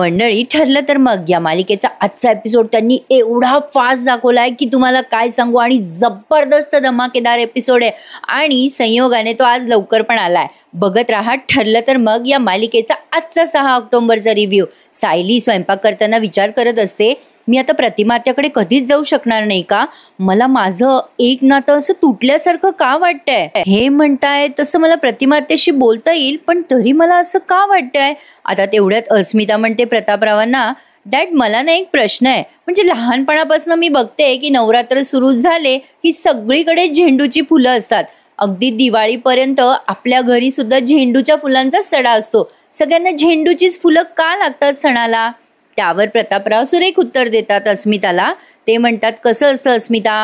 मंडळी, ठरलं तर मग या मालिकेचा आजचा एपिसोड त्यांनी एवढा फास्ट दाखवलाय की तुम्हाला काय सांगू, आणि जबरदस्त धमाकेदार एपिसोड आहे आणि संयोगाने तो आज लवकर पण आलाय. बघत राहा ठरलं तर मग या मालिकेचा आजचा 6 ऑक्टोबरचा रिव्ह्यू. सायली स्वयंपाक करताना विचार करत असते, मी आता प्रतिमात्याकडे कधीच जाऊ शकणार नाही का? मला माझं एक नातं असं तुटल्यासारखं का वाटतंय? हे म्हणताय तसं मला प्रतिमात्याशी बोलता येईल, पण तरी मला असं का वाटतंय? आता तेवढ्यात अस्मिता म्हणते प्रतापरावांना, डॅड मला ना एक प्रश्न आहे. म्हणजे लहानपणापासून मी बघते की नवरात्र सुरू झाले की सगळीकडे झेंडूची फुलं असतात. अगदी दिवाळीपर्यंत आपल्या घरी सुद्धा झेंडूच्या फुलांचा सडा असतो. सगळ्यांना झेंडूचीच फुलं का लागतात सणाला? त्यावर प्रतापराव सुरेख उत्तर देतात अस्मिताला. ते म्हणतात, कसं असतं अस्मिता,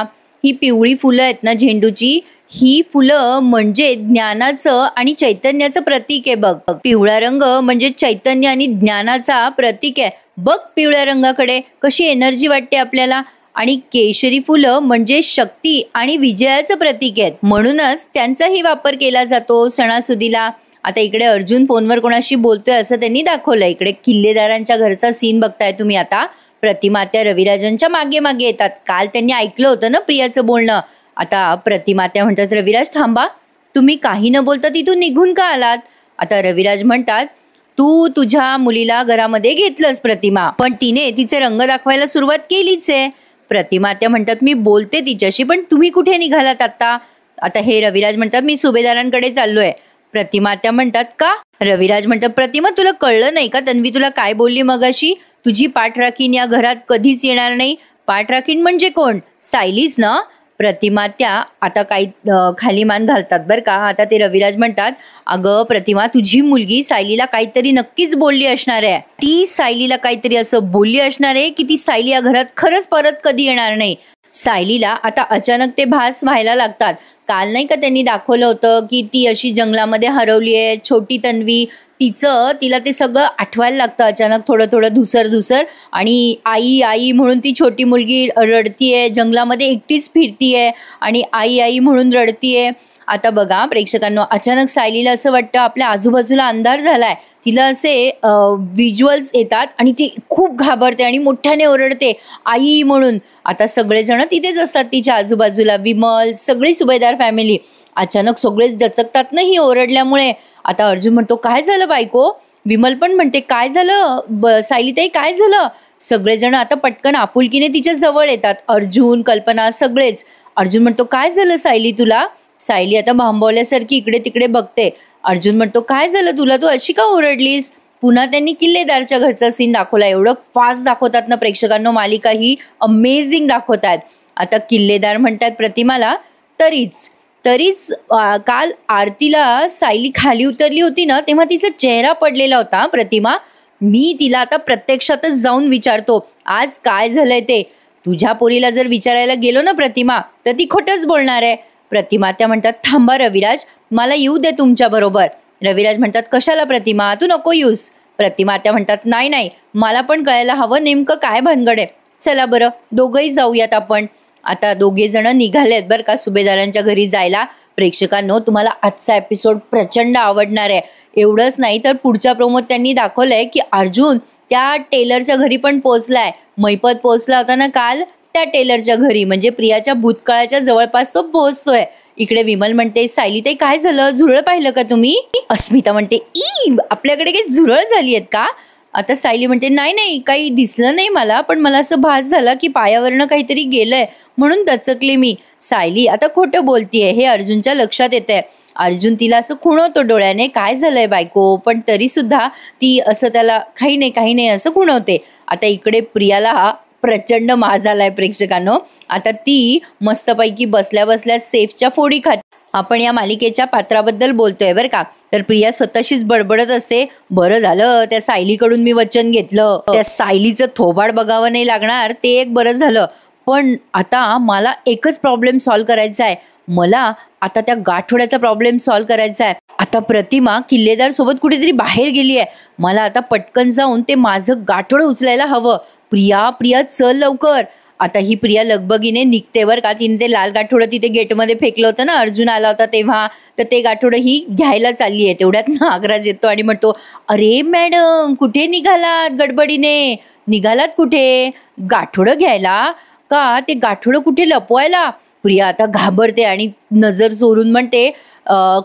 ही पिवळी फुलं आहेत ना झेंडूची, ही फुलं म्हणजे ज्ञानाचं आणि चैतन्याचं प्रतीक आहे. बघ, पिवळा रंग म्हणजे चैतन्य आणि ज्ञानाचा प्रतीक आहे. बघ पिवळ्या रंगाकडे कशी एनर्जी वाटते आपल्याला. आणि केशरी फुलं म्हणजे शक्ती आणि विजयाचं प्रतीक आहेत, म्हणूनच त्यांचाही वापर केला जातो सणासुदीला. आता इकडे अर्जुन फोनवर कोणाशी बोलतोय असं त्यांनी दाखवलं. इकडे किल्लेदारांच्या घरचा सीन बघताय तुम्ही. आता प्रतिमात्या रविराजांच्या मागे मागे येतात. काल त्यांनी ऐकलं होतं ना प्रियाचं बोलणं. आता प्रतिमात्या म्हणतात, रविराज थांबा, तुम्ही काही न बोलता तिथून निघून का आलात? आता रविराज म्हणतात, तू तुझ्या मुलीला घरामध्ये घेतलंस प्रतिमा, पण तिने तिचे रंग दाखवायला सुरुवात केलीच आहे. प्रतिमात्या म्हणतात, मी बोलते तिच्याशी, पण तुम्ही कुठे निघालात आता? आता हे रविराज म्हणतात, मी सुभेदारांकडे चाललोय. प्रतिमात्या म्हणतात, का? रविराज म्हणतात, प्रतिमा तुला कळलं नाही का तन्वी तुला काय बोलली मगाशी? तुझी पाठराखीण या घरात कधीच येणार नाही. पाठराखीण म्हणजे कोण? सायलीच ना? प्रतिमात्या आता काही खाली मान घालतात बरं का. आता ते रविराज म्हणतात, अगं प्रतिमा, तुझी मुलगी सायलीला काहीतरी नक्कीच बोलली असणार आहे. ती सायलीला काहीतरी असं बोलली असणार आहे की ती सायली या घरात खरंच परत कधी येणार नाही. सायलीला आता अचानक ते भास व्हायला लागतात. काल नाही का त्यांनी दाखवलं होतं की ती अशी जंगलामध्ये हरवली आहे छोटी तन्वी. तिला ते सगळं आठवायला लागतं अचानक, थोडं थोडं धुसर, आणि आई आई म्हणून ती छोटी मुलगी रडतीये, जंगलामध्ये एकटीच फिरतीये आणि आई आई म्हणून रडतीये. आता बघा प्रेक्षकांनो, अचानक सायलीला असं वाटतं आपल्या आजूबाजूला अंधार झालाय. तिला असे व्हिज्युअल्स येतात आणि ती खूप घाबरते आणि मोठ्याने ओरडते आई म्हणून. आता सगळेजण तिथेच असतात तिच्या आजूबाजूला, विमल, सगळी सुभेदार फॅमिली. अचानक सगळेच दचकतात ना ही ओरडल्यामुळे. आता अर्जुन म्हणतो, काय झालं बायको? विमल पण म्हणते, काय झालं सायलीताई, काय झालं? सगळेजण आता पटकन आपुलकीने तिच्या जवळ येतात. अर्जुन, कल्पना, सगळेच. अर्जुन म्हणतो, काय झालं सायली तुला? सायली आता भांबवल्यासारखी इकडे तिकडे बघते. अर्जुन म्हणतो, काय झालं तुला, तू अशी का ओरडलीस? पुन्हा त्यांनी किल्लेदारच्या घरचा सीन दाखवला. एवढं फास्ट दाखवतात ना प्रेक्षकांनो, मालिका ही अमेझिंग दाखवतात. आता किल्लेदार म्हणतात प्रतिमाला, तरीच काल आरतीला सायली खाली उतरली होती ना तेव्हा तिचा चेहरा पडलेला होता. प्रतिमा, मी तिला आता प्रत्यक्षातच जाऊन विचारतो आज काय झालंय ते. तुझ्या पोरीला जर विचारायला गेलो ना प्रतिमा, तर ती खोटंच बोलणार आहे. प्रतिमा त्या म्हणतात, थांबा रविराज, मला येऊ दे तुमच्या बरोबर. रविराज म्हणतात, कशाला प्रतिमा, तू नको येऊस. प्रतिमा त्या म्हणतात, नाही, मला पण कळायला हवं नेमकं काय भानगड आहे. चला बरं, दोघंही जाऊयात आपण. आता दोघे जण निघालेत बरं का सुभेदारांच्या घरी जायला. प्रेक्षकांनो, तुम्हाला आजचा एपिसोड प्रचंड आवडणार आहे. एवढंच नाही तर पुढच्या प्रोमोत त्यांनी दाखवलंय की अर्जुन त्या टेलरच्या घरी पण पोहोचलाय. मैपत पोहोचला होता ना काल, त्या टेलरच्या घरी, म्हणजे प्रियाच्या भूतकाळाच्या जवळपास तो पोहोचतोय. इकडे विमल म्हणते, सायलीताई काय झालं, झुरळ पाहिलं का तुम्ही? अस्मिता म्हणते, आपल्याकडे काही झुरळ झाली आहेत का? आता सायली म्हणते, नाही काही दिसलं नाही मला, पण मला असं भास झाला की पायावरनं काहीतरी गेलंय म्हणून दचकले मी. सायली आता खोटं बोलतीये हे अर्जुनच्या लक्षात येतंय. अर्जुन तिला असं खुणवतो डोळ्याने, काय झालंय बायको, पण तरी सुद्धा ती असं त्याला काही नाही असं खुणवते. आता इकडे प्रियाला हा प्रचंड माज आलाय प्रेक्षकांनो. आता ती मस्तपैकी बसल्या बसल्या सेफच्या फोडी खाते. आपण या मालिकेच्या पात्राबद्दल बोलतोय बरं का. तर प्रिया स्वतःशीच बडबडत असते, बरं झालं त्या सायलीकडून मी वचन घेतलं, त्या सायलीचं थोबाड बघावं नाही लागणार, ते एक बरं झालं. पण आता मला एकच प्रॉब्लेम सॉल्व्ह करायचा आहे. मला आता त्या गाठोड्याचा प्रॉब्लेम सॉल्व्ह करायचा आहे. आता प्रतिमा किल्लेदार सोबत कुठेतरी बाहेर गेली आहे. मला आता पटकन जाऊन ते माझं गाठोडं उचलायला हवं. प्रिया चल लवकर. आता ही प्रिया लगबगीने निघते बरं का. तिने ते लाल गाठोडं तिथे गेटमध्ये फेकलं होतं ना, अर्जुन आला होता तेव्हा, तर ते गाठोडं ही घ्यायला चालली आहे. तेवढ्यात नागराज येतो आणि म्हणतो, अरे मॅडम कुठे निघालात गडबडीने? निघालात कुठे? गाठोडं घ्यायला का ते गाठोडं कुठे लपवायला? प्रिया आता घाबरते आणि नजर चोरून म्हणते,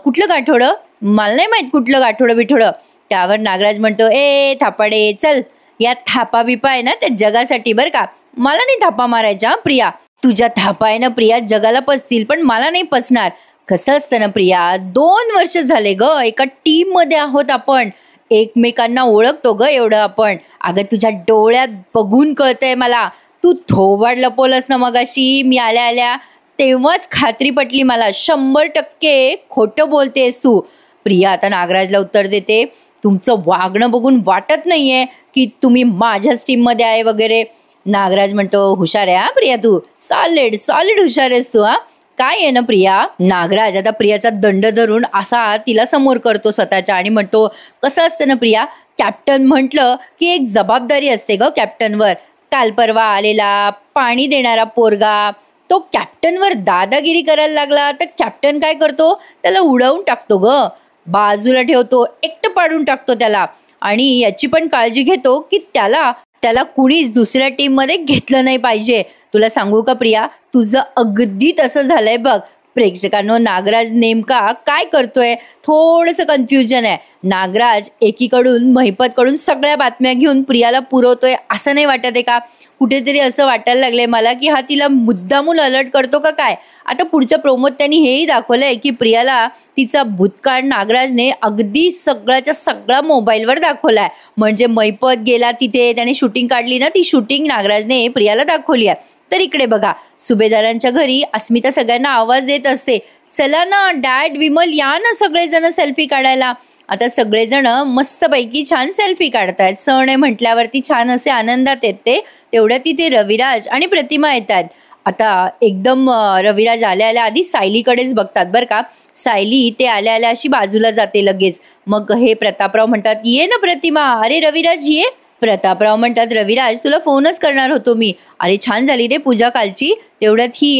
कुठलं गाठोडं? मला नाही माहित कुठलं गाठोडं बिठोडं. त्यावर नागराज म्हणतो, ए थापाडे चल, या थापा बिपा आहे ना त्या जगासाठी बरं का, मला नाही थापा मारायच्या प्रिया. तुझ्या थापा आहे ना प्रिया जगाला पचतील, पण मला नाही पचणार. कसं असतं ना प्रिया, 2 वर्ष झाले ग, एका टीम मध्ये आहोत आपण, एकमेकांना ओळखतो ग एवढं आपण. अगं तुझ्या डोळ्यात बघून कळतंय मला, तू थोबाड लपवलंस ना मगाशी मी आल्या आल्या, तेव्हाच खात्री पटली मला, 100% खोटं बोलतेस तू. प्रिया आता नागराजला उत्तर देते, तुमचं वागणं बघून वाटत नाहीये की तुम्ही माझ्याच टीममध्ये आहे वगैरे. नागराज म्हणतो, हुशार आहे हा प्रिया तू, सॉलिड सॉलिड हुशार आहेस तू हा. काय आहे ना प्रिया. नागराज आता प्रियाचा दंड धरून असा तिला समोर करतो स्वतःच्या आणि म्हणतो, कसं असतं ना प्रिया, कॅप्टन म्हटलं की एक जबाबदारी असते ग कॅप्टनवर. काल परवा आलेला पाणी देणारा पोरगा तो कॅप्टनवर दादागिरी करायला लागला तर कॅप्टन काय करतो, त्याला उडवून टाकतो ग, बाजूला ठेवतो, एकटं पाडून टाकतो त्याला. आणि याची पण काळजी घेतो की त्याला कुणीच दुसऱ्या टीम मध्ये घेतलं नाही पाहिजे. तुला सांगू का प्रिया, तुझं अगदी तसं झालंय बघ. प्रेक्षकांनो, नागराज नेमका काय करतोय, थोडंसं कन्फ्युजन आहे. नागराज एकीकडून महिपतकडून सगळ्या बातम्या घेऊन प्रियाला पुरवतोय असं नाही वाटत आहे का? कुठेतरी असं वाटायला लागलंय मला की हा तिला मुद्दामून अलर्ट करतो का काय. आता पुढच्या प्रोमोत त्यांनी हेही दाखवलंय की प्रियाला तिचा भूतकाळ नागराजने अगदी सगळ्याच्या सगळा मोबाईलवर दाखवलाय. म्हणजे महिपत गेला तिथे, त्याने शूटिंग काढली ना, ती शूटिंग नागराजने प्रियाला दाखवली आहे. तर इकडे बघा, सुभेदारांच्या घरी अस्मिता सगळ्यांना आवाज देत असते, चला ना डॅड विमल या ना सगळेजण सेल्फी काढायला. आता सगळेजण मस्तपैकी छान सेल्फी काढतायत. सण आहे म्हटल्यावरती छान असे आनंदात येते. तेवढ्या तिथे रविराज आणि प्रतिमा येतात. आता एकदम रविराज आल्या आल्या आधी सायलीकडेच बघतात बरं का. सायली ते आल्या आल्या अशी बाजूला जाते लगेच. मग हे प्रतापराव म्हणतात, ये ना प्रतिमा, अरे रविराज ये. प्रतापराव म्हणतात, रविराज तुला फोनच करणार होतो मी. अरे छान झाली रे पूजा कालची. तेवढ्यात ही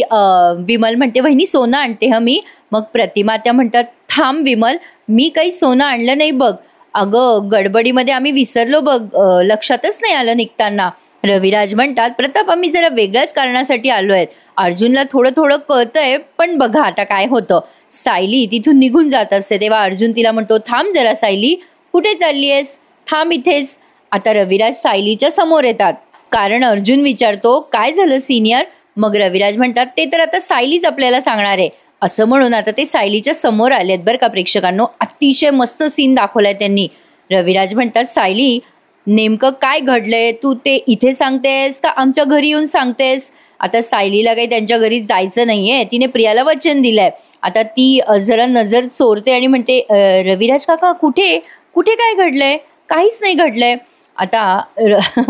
विमल म्हणते, वहिनी सोनं आणते हं मी. मग प्रतिमा त्या म्हणतात, थांब विमल, मी काही सोनं आणलं नाही बघ. अगं गडबडीमध्ये आम्ही विसरलो बघ, लक्षातच नाही आलं निघताना. रविराज म्हणतात, प्रताप आम्ही जरा वेगळ्याच कारणासाठी आलो आहेत. अर्जुनला थोडं थोडं कळतंय, पण बघा आता काय होतं. सायली तिथून निघून जात असते तेव्हा अर्जुन तिला म्हणतो, थांब जरा सायली, कुठे चालली आहेस, थांब इथेच. आता रविराज सायलीच्या समोर येतात, कारण अर्जुन विचारतो, काय झालं सिनियर. मग रविराज म्हणतात, ते तर आता सायलीच आपल्याला सांगणार आहे. असं म्हणून आता ते सायलीच्या समोर आलेत बरं का प्रेक्षकांनो. अतिशय मस्त सीन दाखवलाय त्यांनी. रविराज म्हणतात, सायली नेमकं काय घडलंय, तू ते इथे सांगतेस का आमच्या घरी येऊन सांगतेस. आता सायलीला काही त्यांच्या घरी जायचं नाहीये, तिने प्रियाला वचन दिलंय. आता ती जरा नजर चोरते आणि म्हणते, रविराज काका कुठे कुठे काय घडलंय, काहीच नाही घडलंय. आता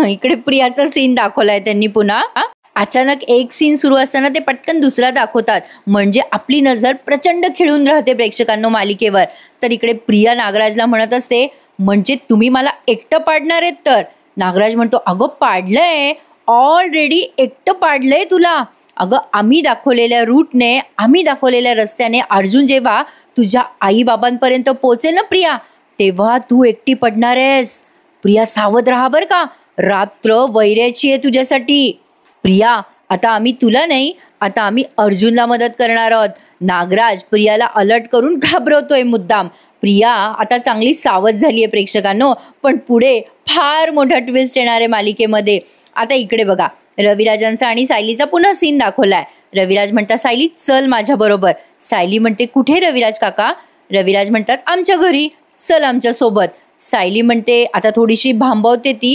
इकडे प्रियाचा सीन दाखवलाय त्यांनी पुन्हा. अचानक एक सीन सुरू असताना ते पटकन दुसरा दाखवतात, म्हणजे आपली नजर प्रचंड खिळून राहते प्रेक्षकांनो मालिकेवर. तर इकडे प्रिया नागराजला म्हणत असते, म्हणजे तुम्ही मला एकटं पाडणार आहेत तर. नागराज म्हणतो, अगं पाडलंय ऑलरेडी, एकटं पाडलंय तुला. अगं आम्ही दाखवलेल्या रूटने, आम्ही दाखवलेल्या रस्त्याने अर्जुन जेव्हा तुझ्या आईबाबांपर्यंत पोहोचेल ना प्रिया, तेव्हा तू एकटी पडणार आहेस. प्रिया सावध राहा बर का, रात्र वैऱ्याची आहे तुझ्यासाठी. प्रिया आता आम्ही तुला नाही, आता आम्ही अर्जुनला मदत करणार आहोत. नागराज प्रियाला अलर्ट करून घाबरवतोय मुद्दाम. प्रिया आता चांगली सावध झाली आहे प्रेक्षकांनो, पण पुढे फार मोठा ट्विस्ट येणार आहे मालिकेमध्ये. आता इकडे बघा, रविराजांचा आणि सायलीचा पुन्हा सीन दाखवलाय. रविराज म्हणतात, सायली चल माझ्या बरोबर. सायली म्हणते, कुठे रविराज काका. रविराज म्हणतात, आमच्या घरी चल आमच्या सोबत. सायली म्हणते, आता थोडीशी भांबवते ती,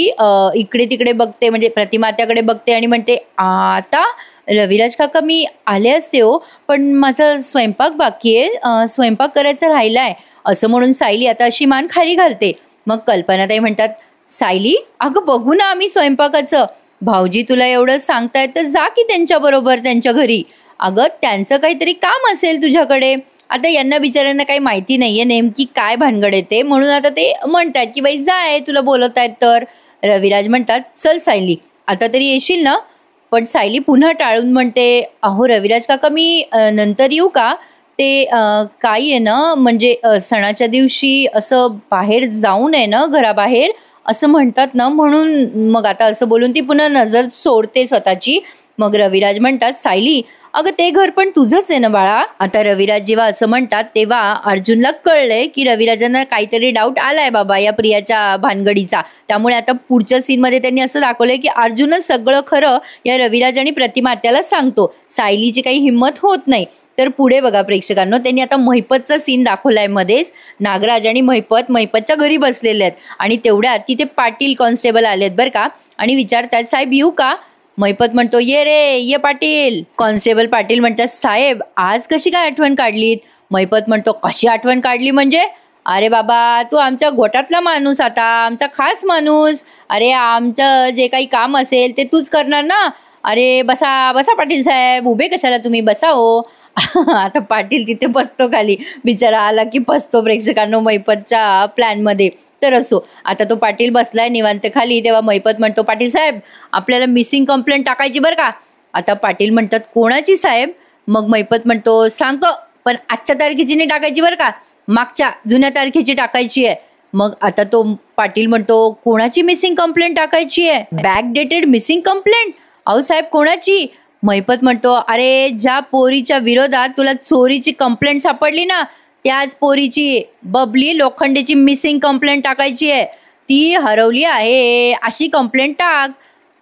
इकडे तिकडे बघते, म्हणजे प्रतिमात्याकडे बघते आणि म्हणते, आता रविराज काका मी आले असते हो, पण माझा स्वयंपाक बाकी आहे, स्वयंपाक करायचा राहिलाय. असं म्हणून सायली आता अशी मान खाली घालते. मग कल्पनाताई म्हणतात, सायली अगं बघू ना आम्ही स्वयंपाकाचं, भाऊजी तुला एवढं सांगतायत तर जा की त्यांच्याबरोबर त्यांच्या घरी. अगं त्यांचं काहीतरी काम असेल तुझ्याकडे. आता यांना बिचाऱ्यांना काही माहिती नाहीये नेमकी काय भानगड येते, म्हणून आता ते म्हणतात की बाई जाय, तुला बोलत आहेत तर. रविराज म्हणतात, चल सायली आता तरी येशील ना. पण सायली पुन्हा टाळून म्हणते, "अहो रविराज काका, मी नंतर येऊ का? ते काय आहे ना, म्हणजे सणाच्या दिवशी असं बाहेर जाऊ नये ना घराबाहेर, असं म्हणतात ना, म्हणून." मग आता असं बोलून ती पुन्हा नजर सोडते स्वतःची. मग रविराज म्हणतात, "सायली, अगं ते घर पण तुझंच आहे ना बाळा." आता रविराज जेव्हा असं म्हणतात तेव्हा अर्जुनला कळलंय की रविराजांना काहीतरी डाऊट आलाय बाबा या प्रियाच्या भानगडीचा. त्यामुळे आता पुढच्या सीनमध्ये त्यांनी असं दाखवलंय की अर्जुनच सगळं खरं या रविराज आणि प्रतिमा आत्याला सांगतो. सायलीची काही हिंमत होत नाही. तर पुढे बघा प्रेक्षकांनो, त्यांनी आता महिपतचा सीन दाखवलाय मध्येच. नागराज आणि महिपतच्या घरी बसलेले आहेत आणि तेवढ्यात तिथे पाटील कॉन्स्टेबल आलेत बरं का, आणि विचारतात, "साहेब येऊ का?" महिपत म्हणतो, "ये रे ये पाटील." कॉन्स्टेबल पाटील म्हणतात, "साहेब आज कशी काय आठवण काढलीत?" महिपत म्हणतो, "कशी आठवण काढली म्हणजे? अरे बाबा, तू आमच्या गोटातला माणूस, आता आमचा खास माणूस. अरे आमचं जे काही काम असेल ते तूच करणार ना. अरे बसा बसा पाटील साहेब, उभे कशाला तुम्ही, बसा हो." आता पाटील तिथे बसतो खाली. बिचारा आला की बसतो प्रेक्षकांनो महिपतच्या प्लॅनमध्ये. तर असो, आता तो पाटील बसलाय निवांत खाली. तेव्हा महिपत म्हणतो, "पाटील साहेब, आपल्याला मिसिंग कंप्लेंट टाकायची बरं का." आता पाटील म्हणतात, "कोणाची साहेब?" मग महिपत म्हणतो, "सांगतो, पण आजच्या तारखेची नाही टाकायची बरं का, मागच्या जुन्या तारखेची टाकायची आहे." मग आता तो पाटील म्हणतो, "कोणाची मिसिंग कंप्लेंट टाकायची आहे? Back dated missing complaint? अहो साहेब, कोणाची?" महिपत म्हणतो, "अरे ज्या पोरीच्या विरोधात तुला चोरीची कंप्लेंट सापडली ना, त्याच पोरीची, बबली लोखंडेची मिसिंग कंप्लेंट टाकायची आहे. ती हरवली आहे अशी कंप्लेंट टाक."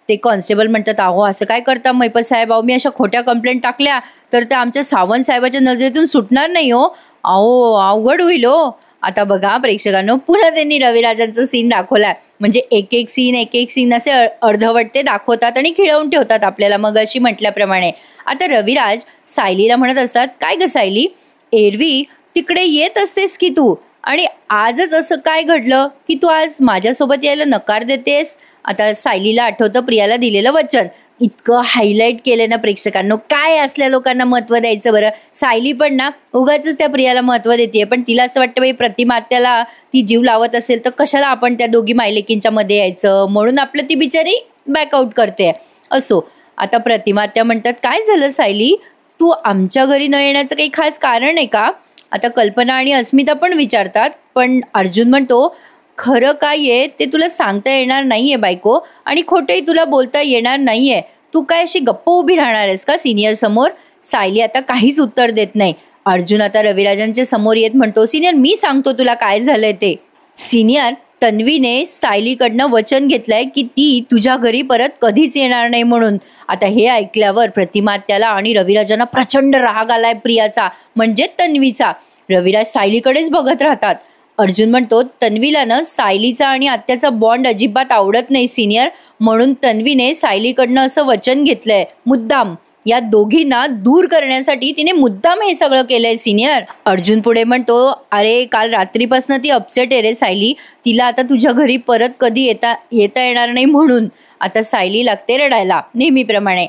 ते कॉन्स्टेबल म्हणतात, "अहो असं काय करता महिपत साहेब, अहो मी अशा खोट्या कंप्लेंट टाकल्या तर त्या आमच्या सावंत साहेबाच्या नजरेतून सुटणार नाही हो. अहो अवघड होईल हो." आता बघा प्रेक्षकांनो, पुन्हा त्यांनी रविराजांचं सीन दाखवलाय. म्हणजे एक एक सीन असे अर्धवट ते दाखवतात आणि खिळवून ठेवतात आपल्याला, मग अशी म्हटल्याप्रमाणे. आता रविराज सायलीला म्हणत असतात, "काय ग सायली, एरवी तिकडे येत असतेस की तू, आणि आजच असं काय घडलं की तू आज माझ्यासोबत यायला नकार देतेस?" आता सायलीला आठवतं प्रियाला दिलेलं वचन. इतकं हायलाईट केलं ना प्रेक्षकांनो, काय असल्या लोकांना महत्त्व द्यायचं बरं. सायली पण ना उगाचच त्या प्रियाला महत्त्व देते, पण तिला असं वाटतं बाई प्रतिमा आत्याला ती जीव लावत असेल तर कशाला आपण त्या दोघी मायलेकींच्या मध्ये यायचं, म्हणून आपलं ती बिचारी बॅकआउट करते. असो, आता प्रतिमा आत्या म्हणतात, "काय झालं सायली, तू आमच्या घरी न येण्याचं काही खास कारण आहे का?" आता कल्पना आणि अस्मिता पण विचारतात, पण अर्जुन म्हणतो, "खरं काय आहे ते तुला सांगता येणार नाहीये बायको, आणि खोटंही तुला बोलता येणार नाहीये. तू काय अशी गप्प उभी राहणार आहेस का सिनियर समोर?" सायली आता काहीच उत्तर देत नाही. अर्जुन आता रविराजांच्या समोर येत म्हणतो, "सिनियर, मी सांगतो तुला काय झालंय ते. सिनियर, तन्वीने सायलीकडनं वचन घेतलंय की ती तुझ्या घरी परत कधीच येणार नाही म्हणून." आता हे ऐकल्यावर प्रतिमा आत्याला आणि रविराजांना प्रचंड राग आलाय प्रियाचा, म्हणजे तन्वीचा. रविराज सायलीकडेच बघत राहतात. अर्जुन म्हणतो, "तन्वीला ना सायलीचा आणि आत्याचा बॉन्ड अजिबात आवडत नाही सिनियर, म्हणून तन्वीने सायलीकडनं असं वचन घेतलंय मुद्दाम. या दोघींना दूर करण्यासाठी तिने मुद्दाम हे सगळं केलंय सिनियर." अर्जुन पुढे म्हणतो, "अरे काल रात्रीपासून ती अपसेट आहे रे सायली, तिला आता तुझ्या घरी परत कधी येता येणार नाही म्हणून." आता सायली लागते रडायला नेहमीप्रमाणे.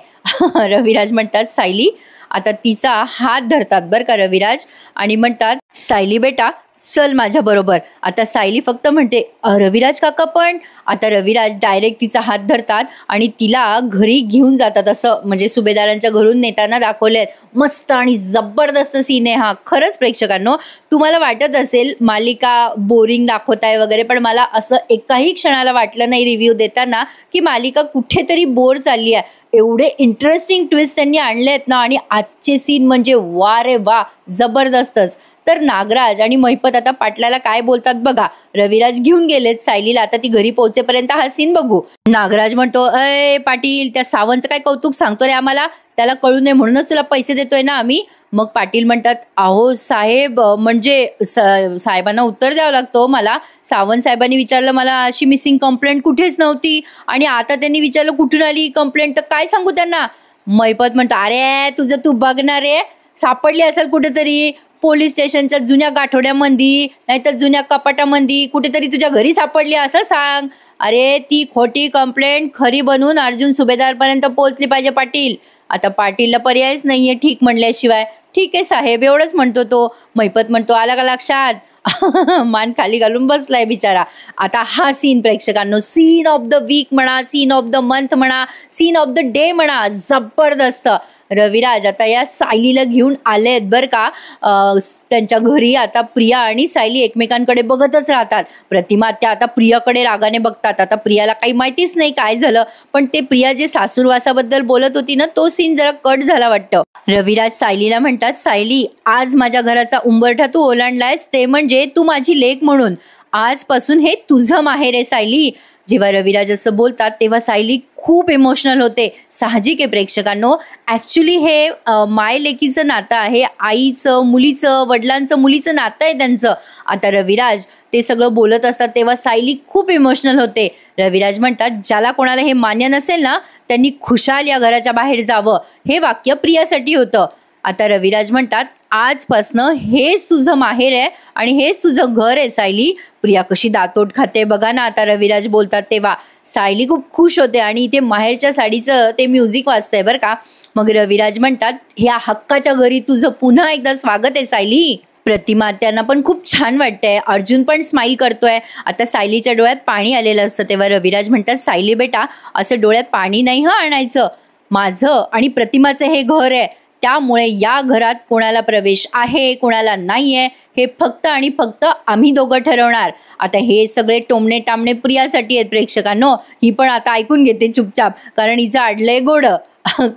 रविराज म्हणतात, "सायली." आता तिचा हात धरतात बरं का रविराज आणि म्हणतात, "सायली बेटा, चल माझ्या बरोबर." आता सायली फक्त म्हणते, "रविराज काका पण." आता रविराज डायरेक्ट तिचा हात धरतात आणि तिला घरी घेऊन जातात. असं म्हणजे सुभेदारांच्या घरून नेताना दाखवलेत. मस्त आणि जबरदस्त सीन आहे हा. खरंच प्रेक्षकांनो, तुम्हाला वाटत असेल मालिका बोरिंग दाखवताय वगैरे, पण मला असं एकाही क्षणाला वाटलं नाही रिव्ह्यू देताना की मालिका कुठेतरी बोर चालली आहे. एवढे इंटरेस्टिंग ट्विस्ट त्यांनी आणले आहेत ना, आणि आजचे सीन म्हणजे वा रे वा, जबरदस्तच. तर नागराज आणि महिपत आता पाटलाला काय बोलतात बघा. रविराज घेऊन गेलेत सायलीला, आता ती घरी पोहोचेपर्यंत हा सीन बघू. नागराज म्हणतो, "अय पाटील, त्या सावंतचं काय कौतुक सांगतो रे आम्हाला, त्याला कळू नये म्हणूनच तुला पैसे देतोय ना आम्ही." मग पाटील म्हणतात, "अहो साहेब, म्हणजे साहेबांना उत्तर द्यावं लागतं मला. सावंत साहेबांनी विचारलं मला अशी मिसिंग कंप्लेंट कुठेच नव्हती, आणि आता त्यांनी विचारलं कुठून आली कंप्लेंट, तर काय सांगू त्यांना?" महिपत म्हणतो, "अरे तुझं तू बघणार रे, सापडली असेल कुठेतरी पोलीस स्टेशनच्या जुन्या गाठोड्यामध्ये, नाहीतर जुन्या कपाटामध्ये, कुठेतरी तुझ्या घरी सापडली असं सांग. अरे ती खोटी कंप्लेंट खरी बनवून अर्जुन सुभेदारपर्यंत पोहोचली पाहिजे पाटील." आता पाटीलला पर्यायच नाहीये ठीक म्हणल्याशिवाय. "ठीक आहे साहेब," एवढंच म्हणतो तो. महिपत म्हणतो, "आला का लक्षात? मान खाली घालून बसलाय बिचारा. आता हा सीन प्रेक्षकांनो, सीन ऑफ द वीक म्हणा, सीन ऑफ द मंथ म्हणा, सीन ऑफ द डे म्हणा, जबरदस्त. रविराज आता या सायलीला घेऊन आलेत बरं का त्यांच्या घरी. आता प्रिया आणि सायली एकमेकांकडे बघतच राहतात. प्रतिमा त्या आता प्रियाकडे रागाने बघतात. आता प्रियाला काही माहितीच नाही काय झालं, पण ते प्रिया जे सासूरवासाबद्दल बोलत होती ना, तो सीन जरा कट झाला वाटतं. रविराज सायलीला म्हणतात, सायली आज माझ्या घराचा उंबरठा तू ओलांडलायस, ते म्हणजे तू माझी लेक म्हणून. आजपासून हे तुझं माहेर आहे सायली. जेव्हा रविराज असं बोलतात तेव्हा सायली खूप इमोशनल होते. साहजिक आहे प्रेक्षकांनो, ॲक्च्युली हे माय लेकीचं नातं आहे, आईचं मुलीचं, वडिलांचं मुलीचं नातं आहे त्यांचं. आता रविराज ते सगळं बोलत असतात तेव्हा सायली खूप इमोशनल होते. रविराज म्हणतात, ज्याला कोणाला हे मान्य नसेल ना, त्यांनी खुशाल या घराच्या बाहेर जावं. हे वाक्य प्रियासाठी होतं. आता रविराज म्हणतात, आजपासनं हेच तुझं माहेर आहे आणि हेच तुझं घर आहे सायली. प्रिया कशी दातोड खाते बघा ना आता रविराज बोलतात तेव्हा. सायली खूप खुश होते आणि इथे माहेरच्या साडीचं ते म्युझिक वाजतंय बरं का. मग रविराज म्हणतात, ह्या हक्काच्या घरी तुझं पुन्हा एकदा स्वागत आहे सायली. प्रतिमा त्यांना पण खूप छान वाटतंय. अर्जुन पण स्माईल करतोय. आता सायलीच्या डोळ्यात पाणी आलेलं असतं तेव्हा रविराज म्हणतात, सायली बेटा असं डोळ्यात पाणी नाही आणायचं. माझं आणि प्रतिमाचं हे घर आहे, त्यामुळे या घरात कोणाला प्रवेश आहे कोणाला नाही आहे हे फक्त आणि फक्त आम्ही दोघं ठरवणार. आता हे सगळे टोमणे टामणे प्रियासाठी आहेत प्रेक्षकांनो. ही पण आता ऐकून घेते चुपचाप, कारण हिचं अडलंय गोड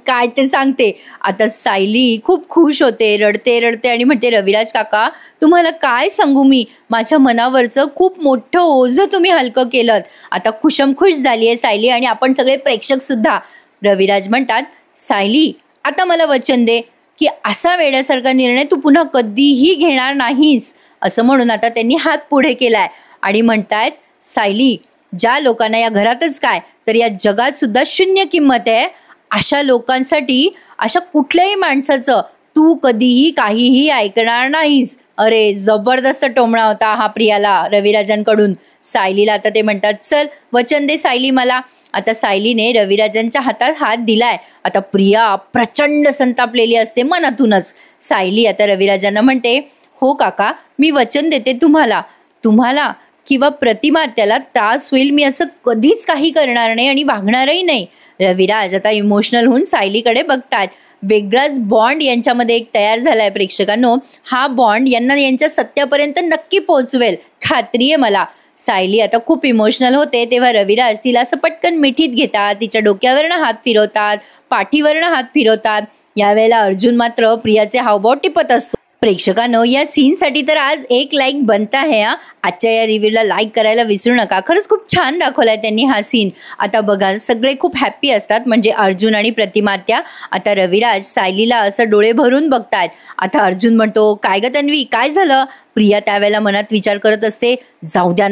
काय ते सांगते. आता सायली खूप खुश होते, रडते रडते आणि म्हणते, रविराज काका तुम्हाला काय सांगू मी, माझ्या मनावरचं खूप मोठं ओझं तुम्ही हलकं केलं. आता खुशमखुश झाली आहे सायली आणि आपण सगळे प्रेक्षक सुद्धा. रविराज म्हणतात, सायली आता मला वचन दे की असा वेड्यासारखा निर्णय तू पुन्हा कधीही घेणार नाहीस. असं म्हणून आता त्यांनी हात पुढे केलाय आणि म्हणतायत, सायली ज्या लोकांना या घरातच काय तर या जगात सुद्धा शून्य किंमत आहे, अशा लोकांसाठी, अशा कुठल्याही माणसाचं तू कधीही काहीही ऐकणार नाहीस. अरे जबरदस्त टोमणा होता हा प्रियाला रविराजांकडून. सायलीला आता ते म्हणतात, चल वचन दे सायली मला. आता सायलीने रविराजांच्या हातात हात दिलाय. आता प्रिया प्रचंड संतापलेली असते मनातूनच. सायली आता रविराजांना म्हणते, हो काका मी वचन देते तुम्हाला किंवा प्रतिमा त्याला त्रास होईल मी असं कधीच काही करणार नाही आणि वागणारही नाही. रविराज आता इमोशनल होऊन सायलीकडे बघतात. वेगळाच बॉन्ड यांच्यामध्ये एक तयार झालाय प्रेक्षकांनो. हा बॉन्ड यांना यांच्या सत्यापर्यंत नक्की पोहोचवेल, खात्री आहे मला. सायली आता खूप इमोशनल होते तेव्हा रविराज तिला असं पटकन मिठीत घेतात, तिच्या डोक्यावरनं हात फिरवतात, पाठीवरनं हात फिरवतात. यावेळेला अर्जुन मात्र प्रियाचे हावभाव टिपत असतो. प्रेक्षकांनो या सीनसाठी तर आज 1 लाईक बनता है. आजच्या या रिव्ह्यूला लाईक करायला विसरू नका. खरंच खूप छान दाखवलाय त्यांनी हा सीन. आता बघा सगळे खूप हॅप्पी असतात, म्हणजे अर्जुन आणि प्रतिमा त्या. आता रविराज सायलीला असं डोळे भरून बघतायत. आता अर्जुन म्हणतो, काय ग तन्वी काय झालं. प्रिया त्यावेळेला मनात विचार करत असते, जाऊ द्या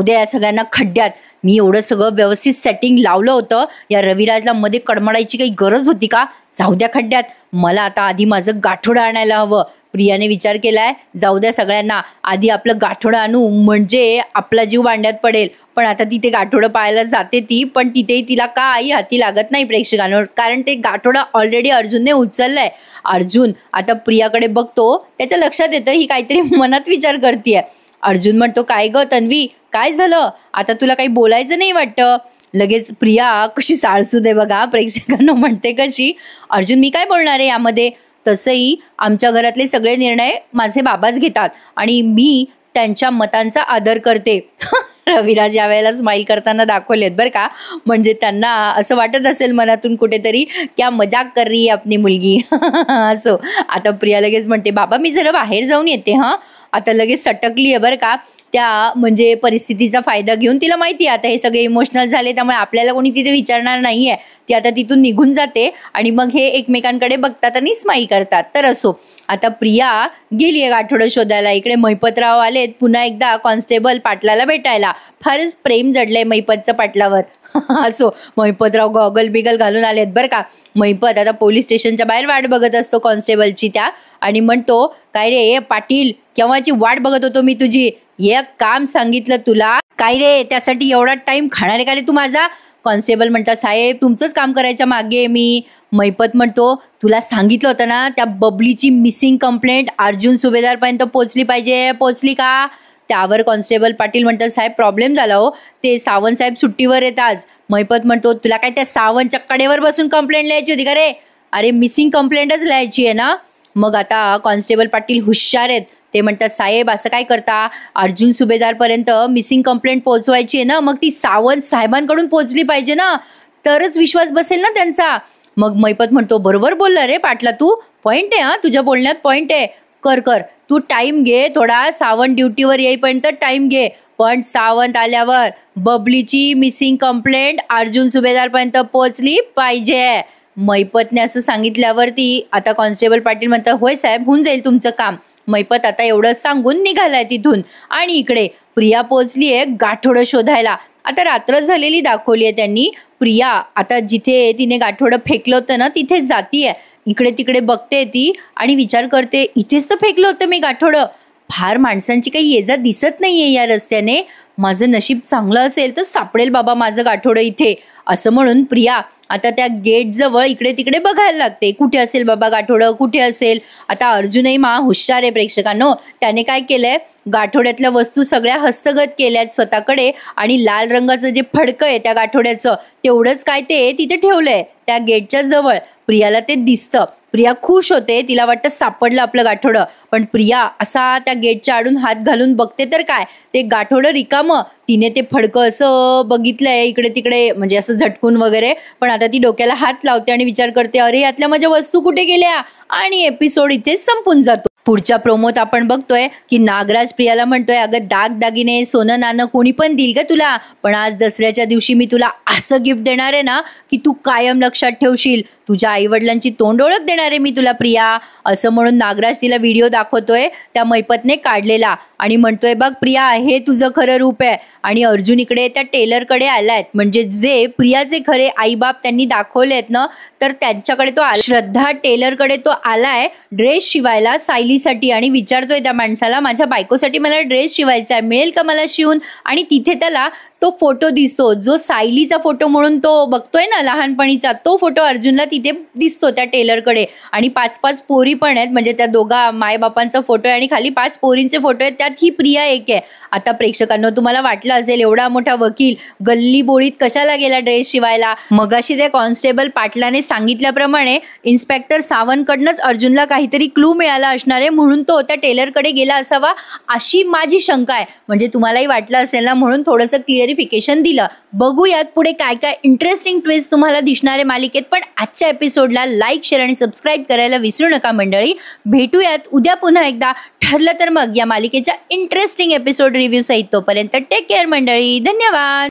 या सगळ्यांना खड्ड्यात. मी एवढं सगळं व्यवस्थित सेटिंग लावलं होतं, या रविराजला मध्ये कडमडायची काही गरज होती का. जाऊ द्या खड्ड्यात, मला आता आधी माझं गाठोडं आणायला हवं. प्रियाने विचार केलाय, जाऊ द्या सगळ्यांना, आधी आपलं गाठोडं आणू म्हणजे आपला जीव भांड्यात पडेल. पण आता तिथे गाठोडं पाहायला जाते ती, पण तिथेही तिला काही हाती लागत नाही प्रेक्षकांवर, कारण ते गाठोडं ऑलरेडी अर्जुनने उचललंय. अर्जुन आता प्रियाकडे बघतो, त्याच्या लक्षात येतं ही काहीतरी मनात विचार करतीये. अर्जुन म्हणतो, काय ग तन्वी काय झालं, आता तुला काही बोलायचं नाही वाटतं. लगेच प्रिया कशी साळसू दे बघा प्रेक्षकांना म्हणते कशी. अर्जुन मी काय बोलणार आहे यामध्ये, तसंही आमच्या घरातले सगळे निर्णय माझे बाबाच घेतात आणि मी त्यांच्या मतांचा आदर करते. रविराज यावेळेला स्माईल करताना दाखवलेत बरं का, म्हणजे त्यांना असं वाटत असेल मनातून कुठेतरी क्या मजाक कर रही है अपनी मुलगी. असो आता प्रिया लगेच म्हणते, बाबा मी जरा बाहेर जाऊन येते. आता लगेच सटकली आहे बरं का त्या, म्हणजे परिस्थितीचा फायदा घेऊन. तिला माहिती आहे आता हे सगळे इमोशनल झाले त्यामुळे आपल्याला कोणी तिथे विचारणार नाही आहे. ती आता तिथून निघून जाते आणि मग हे एकमेकांकडे बघतात आणि स्माईल करतात. तर असो आता प्रिया गेली आहे गाठोडं शोधायला. इकडे महिपतराव आलेत पुन्हा एकदा कॉन्स्टेबल पाटलाला भेटायला. फारच प्रेम जडलंय महिपतचं पाटलावर. असो महिपतराव गॉगल बिगल घालून आलेत बरं का. महिपत आता पोलीस स्टेशनच्या बाहेर वाट बघत असतो कॉन्स्टेबलची त्या, आणि म्हणतो, काय रे पाटील केव्हाची वाट बघत होतो मी तुझी. एक काम सांगितलं तुला, काय रे त्यासाठी एवढा टाइम खाणार आहे का रे तू माझा. कॉन्स्टेबल म्हणतात साहेब तुमचंच काम करायच्या मागे आहे मी. मैपत म्हणतो तुला सांगितलं होतं ना त्या बबलीची मिसिंग कंप्लेंट अर्जुन सुभेदारपर्यंत पोहोचली पाहिजे, पोहोचली का? त्यावर कॉन्स्टेबल पाटील म्हणतात साहेब प्रॉब्लेम झाला हो, ते सावंत साहेब सुट्टीवर आहेत आज. मैपत म्हणतो तुला काय त्या सावंतच्या कडेवर बसून कंप्लेंट लिहायची होती का रे? अरे मिसिंग कंप्लेंटच लिहायची आहे ना. मग आता कॉन्स्टेबल पाटील हुशार आहेत, ते म्हणतात साहेब असं काय करता, अर्जुन सुभेदारपर्यंत मिसिंग कंप्लेंट पोहोचवायची आहे ना, मग ती सावंत साहेबांकडून पोहोचली पाहिजे ना, तरच विश्वास बसेल ना त्यांचा. मग मैपत म्हणतो बरोबर बोलला रे पाटला तू, पॉईंट आहे हा तुझ्या बोलण्यात, पॉईंट आहे. कर तू टाइम घे थोडा, सावंत ड्युटीवर येईपर्यंत टाइम घे, पण सावंत आल्यावर बबलीची मिसिंग कंप्लेंट अर्जुन सुभेदारपर्यंत पोहोचली पाहिजे. मैपतने असं सांगितल्यावरती आता कॉन्स्टेबल पाटील म्हणतात होय साहेब होऊन जाईल तुमचं काम. मैपत आता एवढं सांगून निघालाय तिथून. आणि इकडे प्रिया पोहोचली आहे गाठोडं शोधायला. आता रात्र झालेली दाखवली आहे त्यांनी. प्रिया आता जिथे तिने गाठोडं फेकलं होतं ना तिथे जातीये, इकडे तिकडे बघते ती आणि विचार करते इथेच तर फेकलं होतं मी गाठोडं, फार माणसांची काही ये जा दिसत नाहीये या रस्त्याने, माझं नशीब चांगलं असेल तर सापडेल बाबा माझं गाठोडं इथे, असं म्हणून प्रिया आता त्या गेट जवळ इकडे तिकडे बघायला लागते कुठे असेल बाबा गाठोडं, कुठे असेल. आता अर्जुनही हुशार आहे प्रेक्षकांनो, त्याने काय केलंय गाठोड्यातल्या वस्तू सगळ्या हस्तगत केल्यात स्वतःकडे आणि लाल रंगाचं जे फडकं आहे त्या गाठोड्याचं तेवढंच काय ते तिथे ठेवलंय त्या गेटच्या जवळ. प्रियाला ते दिसतं, प्रिया खुश होते, तिला वाटतं सापडलं आपलं गाठोडं. पण प्रिया असा त्या गेटच्या आडून हात घालून बघते तर काय ते गाठोडं रिकामं. तिने ते फडकं असं बघितलंय इकडे तिकडे म्हणजे असं झटकून वगैरे, पण आता ती डोक्याला हात लावते आणि विचार करते अरे यातल्या माझ्या वस्तू कुठे गेल्या, आणि एपिसोड इथे संपून जातो. पुढच्या प्रोमोत आपण बघतोय की नागराज प्रियाला म्हणतोय अगं दागिने सोनं नाणं कोणी पण देईल का तुला, पण आज दसऱ्याच्या दिवशी मी तुला असं गिफ्ट देणार आहे ना की तू कायम लक्षात ठेवशील, तुझ्या आईवडिलांची तोंड ओळख देणार आहे मी तुला प्रिया, असं म्हणून नागराज तिला व्हिडिओ दाखवतोय त्या मैपतने काढलेला आणि म्हणतोय बघ प्रिया हे तुझं खरं रूप आहे. आणि अर्जुन इकडे त्या टेलरकडे आलायत, म्हणजे जे प्रियाचे खरे आईबाप त्यांनी दाखवले आहेत ना तर त्यांच्याकडे तो श्रद्धा टेलरकडे तो आलाय ड्रेस शिवायला सायलीसाठी आणि विचारतोय त्या माणसाला माझ्या बायकोसाठी मला ड्रेस शिवायचा आहे, मिळेल का मला शिवून. आणि तिथे त्याला तो फोटो दिसतो जो सायलीचा फोटो म्हणून तो बघतोय ना लहानपणीचा, तो फोटो अर्जुनला तिथे दिसतो त्या टेलरकडे. आणि 5-5 पोरी पण आहेत, म्हणजे त्या दोघा मायबापांचा फोटो आहे आणि खाली 5 पोरींचे फोटो आहेत, त्यात ही प्रिया एक आहे. आता प्रेक्षकांनो तुम्हाला वाटलं असेल एवढा मोठा वकील गल्ली बोळीत कशाला गेला ड्रेस शिवायला. मगाशी त्या कॉन्स्टेबल पाटलाने सांगितल्याप्रमाणे इन्स्पेक्टर सावंतकडनंच अर्जुनला काहीतरी क्लू मिळाला असणार आहे म्हणून तो त्या टेलरकडे गेला असावा अशी माझी शंका आहे. म्हणजे तुम्हालाही वाटलं असेल ना, म्हणून थोडंसं क्लिअरिफिकेशन दिलं. बघूयात पुढे काय काय इंटरेस्टिंग ट्विस्ट तुम्हाला दिसणार आहे मालिकेत. पण आजच्या एपिसोडला लाईक शेअर आणि सबस्क्राईब करायला विसरू नका मंडळी. भेटूयात उद्या पुन्हा एकदा, ठरलं तर मग या मालिकेच्या इंटरेस्टिंग एपिसोड रिव्ह्यू सहित. तोपर्यंत टेक केअर मंडळी, धन्यवाद.